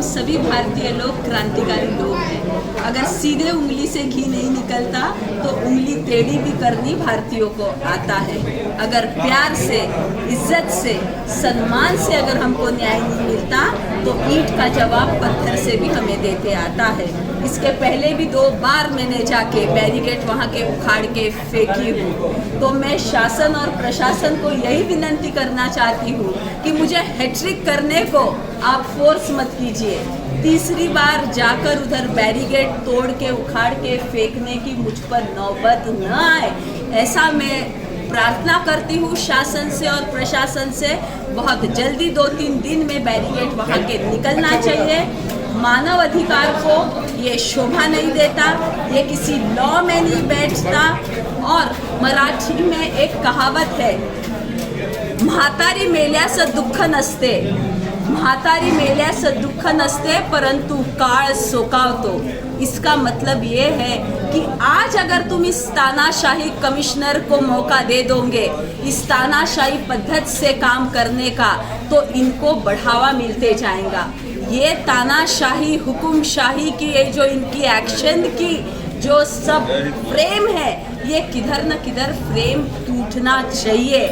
सभी भारतीय लोग क्रांतिकारी लोग हैं। अगर सीधे उंगली से घी नहीं निकलता तो उंगली टेढ़ी भी करनी भारतीयों को आता है। अगर प्यार से, इज्जत से, सम्मान से अगर हमको न्याय नहीं मिलता तो ईंट का जवाब पत्थर से भी हमें देते आता है। इसके पहले भी 2 बार मैंने जाके बैरिकेड वहाँ के उखाड़ के फेंकी हूँ। तो मैं शासन और प्रशासन को यही विनती करना चाहती हूँ कि मुझे हैट्रिक करने को आप फोर्स मत कीजिए। तीसरी बार जाकर उधर बैरिकेड तोड़ के उखाड़ के फेंकने की मुझ पर नौबत न आए, ऐसा मैं प्रार्थना करती हूँ शासन से और प्रशासन से। बहुत जल्दी 2-3 दिन में बैरिकेड वहाँ के निकलना चाहिए। मानव अधिकार को ये शोभा नहीं देता, ये किसी लॉ में नहीं बैठता। और मराठी में एक कहावत है, म्हातारी मेल्याचं दुःख नसते, म्हातारी मेल्याचं दुःख नसते परंतु काळ सोकावतो। इसका मतलब ये है कि आज अगर तुम इस तानाशाही कमिश्नर को मौका दे दोगे इस तानाशाही पद्धति से काम करने का, तो इनको बढ़ावा मिलते जाएगा। ये तानाशाही, हुकुमशाही की ये जो इनकी एक्शन की जो सब फ्रेम है, ये किधर न किधर फ्रेम टूटना चाहिए।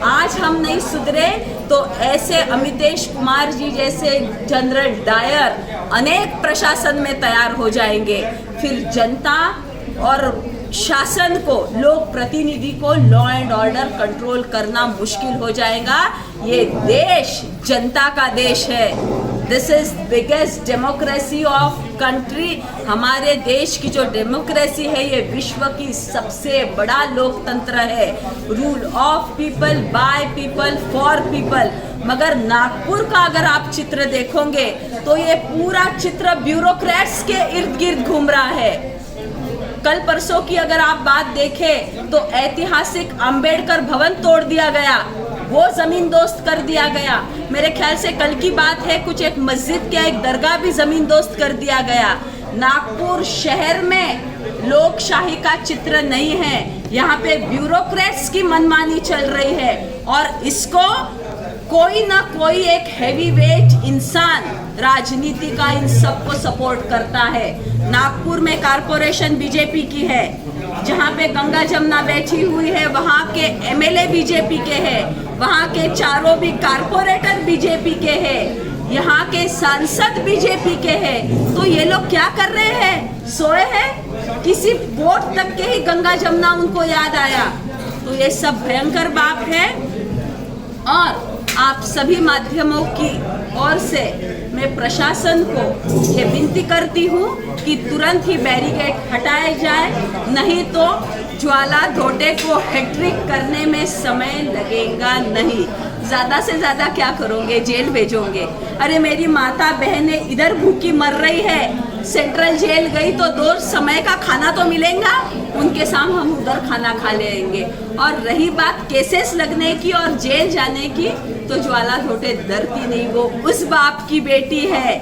आज हम नहीं सुधरे तो ऐसे अमितेश कुमार जी जैसे जनरल डायर अनेक प्रशासन में तैयार हो जाएंगे। फिर जनता और शासन को, लोक प्रतिनिधि को लॉ एंड ऑर्डर कंट्रोल करना मुश्किल हो जाएगा। ये देश जनता का देश है। This is biggest democracy of country. हमारे देश की जो डेमोक्रेसी है ये विश्व की सबसे बड़ा लोकतंत्र है। Rule of people, by people, for people. मगर नागपुर का अगर आप चित्र देखोगे तो ये पूरा चित्र ब्यूरोक्रेट्स के इर्द गिर्द घूम रहा है। कल परसों की अगर आप बात देखें तो ऐतिहासिक अंबेडकर भवन तोड़ दिया गया, वो जमीन दोस्त कर दिया गया। मेरे ख्याल से कल की बात है, कुछ एक मस्जिद के एक दरगाह भी जमीन दोस्त कर दिया गया। नागपुर शहर में लोकशाही का चित्र नहीं है, यहाँ पे ब्यूरोक्रेट्स की मनमानी चल रही है। और इसको कोई ना कोई एक हैवी वेट इंसान राजनीति का इन सबको सपोर्ट करता है। नागपुर में कारपोरेशन बीजेपी की है, जहाँ पे गंगा जमुना बैठी हुई है वहाँ के एमएलए बीजेपी के हैं, वहाँ के चारों भी कारपोरेटर बीजेपी के हैं, यहाँ के सांसद बीजेपी के हैं। तो ये लोग क्या कर रहे हैं? सोए हैं? किसी वोट तक के ही गंगा जमुना उनको याद आया। तो ये सब भयंकर बात है। और आप सभी माध्यमों की ओर से मैं प्रशासन को ये विनती करती हूँ कि तुरंत ही बैरिकेड हटाए जाए, नहीं तो ज्वाला धोटे को हैट्रिक करने में समय लगेगा नहीं। ज़्यादा से ज़्यादा क्या करोगे? जेल भेजोगे? अरे मेरी माता बहनें इधर भूखी मर रही है, सेंट्रल जेल गई तो 2 समय का खाना तो मिलेगा, उनके सामने हम उधर खाना खा लेंगे। और रही बात केसेस लगने की और जेल जाने की, तो ज्वाला धोटे डरती नहीं। वो उस बाप की बेटी है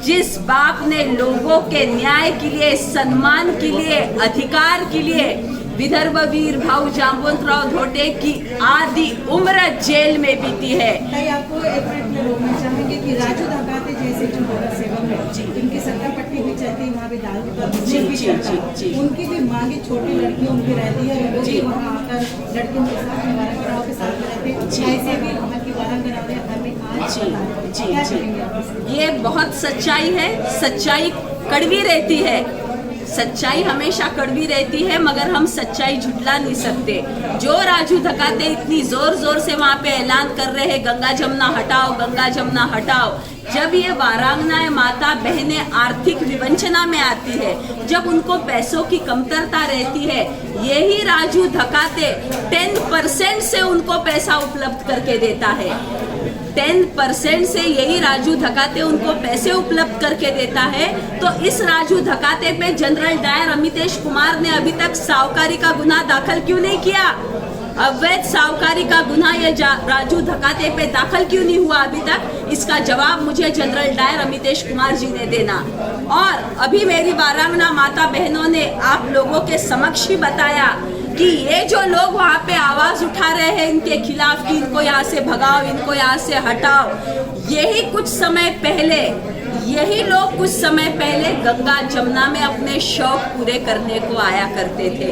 जिस बाप ने लोगों के न्याय के लिए, सम्मान के लिए, अधिकार के लिए विदर्भ वीर भाऊ जांबुवंतराव धोटे की आधी उम्र जेल में बीती है। आपको एक मिनट बोलना चाहेंगे कि राजू धकाते जैसे जो सेवक है, इनकी सत्ता पट्टी भी चलती है, वहाँ भी दाल जी, उनकी भी मांगे, छोटी लड़कियाँ उनकी रहती है, वो भी वहाँ आकर लड़कियों के साथ वारंगराव के साथ रहते हैं, ऐसे भी वहाँ की वारंगराव घर में आज। ये बहुत सच्चाई है। सच्चाई कड़वी रहती है, सच्चाई हमेशा कड़वी रहती है, मगर हम सच्चाई झुटला नहीं सकते। जो राजू धकाते इतनी जोर जोर से वहाँ पे ऐलान कर रहे हैं गंगा जमुना हटाओ, गंगा जमुना हटाओ, जब ये वारांगनाएं माता बहनें आर्थिक विवंचना में आती है, जब उनको पैसों की कमतरता रहती है, यही राजू धकाते 10% से उनको पैसा उपलब्ध करके देता है। 10% से यही राजू धकाते उनको पैसे उपलब्ध करके देता है। तो इस राजू धकाते पे जनरल डायर अमितेश कुमार ने अभी तक सावकारी का गुनाह दाखिल क्यों नहीं किया? अवैध सावकारी का गुनाह ये राजू धकाते पे दाखिल क्यों नहीं हुआ अभी तक? इसका जवाब मुझे जनरल डायर अमितेश कुमार जी ने देना। और अभी मेरी वारांगना माता बहनों ने आप लोगों के समक्ष ही बताया कि ये जो लोग वहाँ पे आवाज उठा रहे हैं इनके खिलाफ कि इनको यहाँ से भगाओ, इनको यहाँ से हटाओ, यही कुछ समय पहले यही लोग कुछ समय पहले गंगा जमुना में अपने शौक पूरे करने को आया करते थे।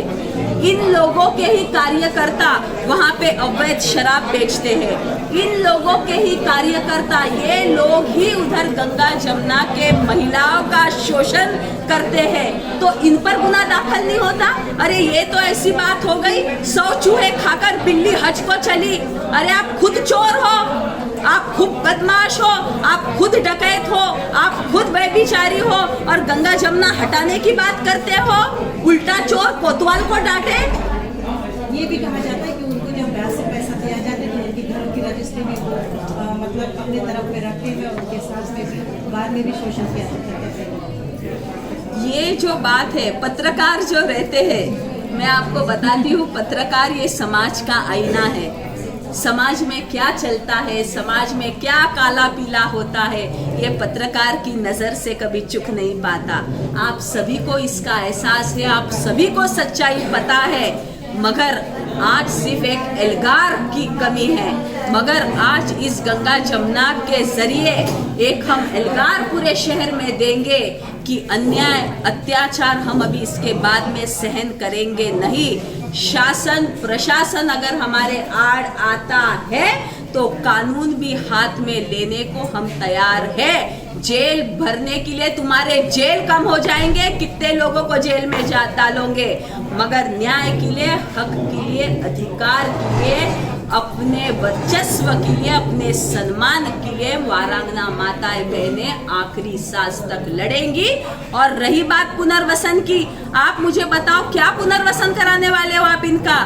इन लोगों के ही कार्यकर्ता वहाँ पे अवैध शराब बेचते हैं। इन लोगों के ही कार्यकर्ता, ये लोग ही उधर गंगा जमुना के महिलाओं का शोषण करते हैं। तो इन पर गुना दाखिल नहीं होता? अरे ये तो ऐसी बात हो गई, 100 चूहे खाकर बिल्ली हज को चली। अरे आप खुद चोर हो, आप खुद बदमाश हो, आप खुद डकैत हो, आप खुद व्यभिचारी हो और गंगा जमुना हटाने की बात करते हो। उल्टा चोर कोतवाल को डांटे। ये भी कहा जाता है कि उनको जब ब्याज से पैसा दिया जाता है तो उनकी घरों की रजिस्ट्री में वो मतलब अपने तरफ में रखते हुए उनके साथ में भी बाद में भी शोषण किया जाता है। ये जो बात है, पत्रकार जो रहते हैं, मैं आपको बताती हूँ, पत्रकार ये समाज का आईना है। समाज में क्या चलता है, समाज में क्या काला पीला होता है, ये पत्रकार की नज़र से कभी चूक नहीं पाता। आप सभी को इसका एहसास है, आप सभी को सच्चाई पता है, मगर आज सिर्फ एक एल्गार की कमी है। मगर आज इस गंगा जमुना के जरिए एक हम एल्गार पूरे शहर में देंगे कि अन्याय अत्याचार हम अभी इसके बाद में सहन करेंगे नहीं। शासन प्रशासन अगर हमारे आड़ आता है तो कानून भी हाथ में लेने को हम तैयार है। जेल भरने के लिए तुम्हारे जेल कम हो जाएंगे, कितने लोगों को जेल में डालोगे, मगर न्याय के लिए, हक के लिए, अधिकार के लिए, अपने वर्चस्व के लिए, अपने सम्मान के लिए वारांगना माताएं बहनें आखिरी सांस तक लड़ेंगी। और रही बात पुनर्वसन की, आप मुझे बताओ क्या पुनर्वसन कराने वाले हो आप इनका?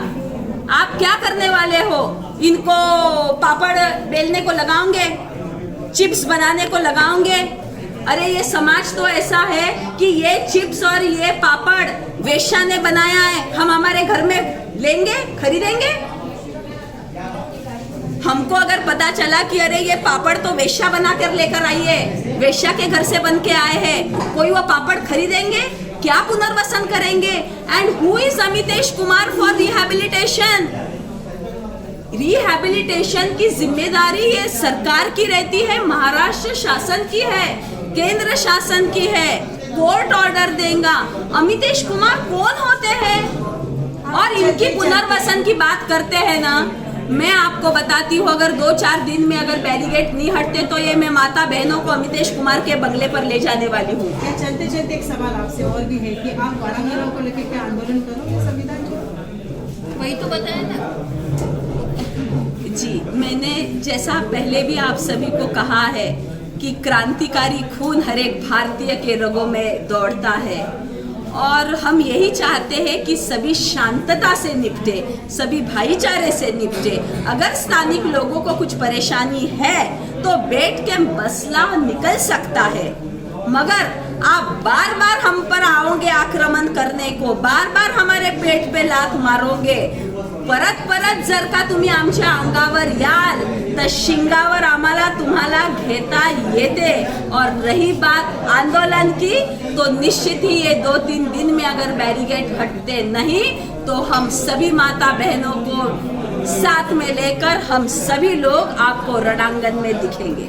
आप क्या करने वाले हो? इनको पापड़ बेलने को लगाओगे, चिप्स बनाने को लगाओगे? अरे ये समाज तो ऐसा है कि ये चिप्स और ये पापड़ वेश्या ने बनाया है, हम हमारे घर में लेंगे, खरीदेंगे? हमको अगर पता चला कि अरे ये पापड़ तो वेश्या बना कर लेकर आई है, वेश्या के घर से बन के आए हैं, कोई वो पापड़ खरीदेंगे? क्या पुनर्वसन करेंगे? And who is Amitesh Kumar for rehabilitation? Rehabilitation की जिम्मेदारी ये सरकार की रहती है, महाराष्ट्र शासन की है, केंद्र शासन की है, कोर्ट ऑर्डर देगा। अमितेश कुमार कौन होते हैं? और इनकी पुनर्वसन की बात करते हैं ना, मैं आपको बताती हूँ, अगर 2-4 दिन में अगर बैरिकेड नहीं हटते तो ये मैं माता बहनों को अमितेश कुमार के बंगले पर ले जाने वाली हूँ। क्या चलते चलते एक सवाल आपसे और भी है कि आप वारांगना को लेकर क्या आंदोलन करोगे संविधान को? वही तो बताया ना जी, मैंने जैसा पहले भी आप सभी को कहा है कि क्रांतिकारी खून हर एक भारतीय के रगों में दौड़ता है और हम यही चाहते हैं कि सभी शांतता से निपटे, सभी भाईचारे से निपटे। अगर स्थानिक लोगों को कुछ परेशानी है तो बैठ के मसला निकल सकता है, मगर आप बार बार हम पर आओगे आक्रमण करने को, बार बार हमारे पेट पे लात मारोगे, परत परत जर का तुम्ही आमच्या अंगावर याल तर शिंगावर आम्हाला तुम्हाला घेता येते। और रही बात आंदोलन की, तो निश्चित ही ये 2-3 दिन में अगर बैरिकेड हटते नहीं तो हम सभी माता बहनों को साथ में लेकर हम सभी लोग आपको रणांगन में दिखेंगे।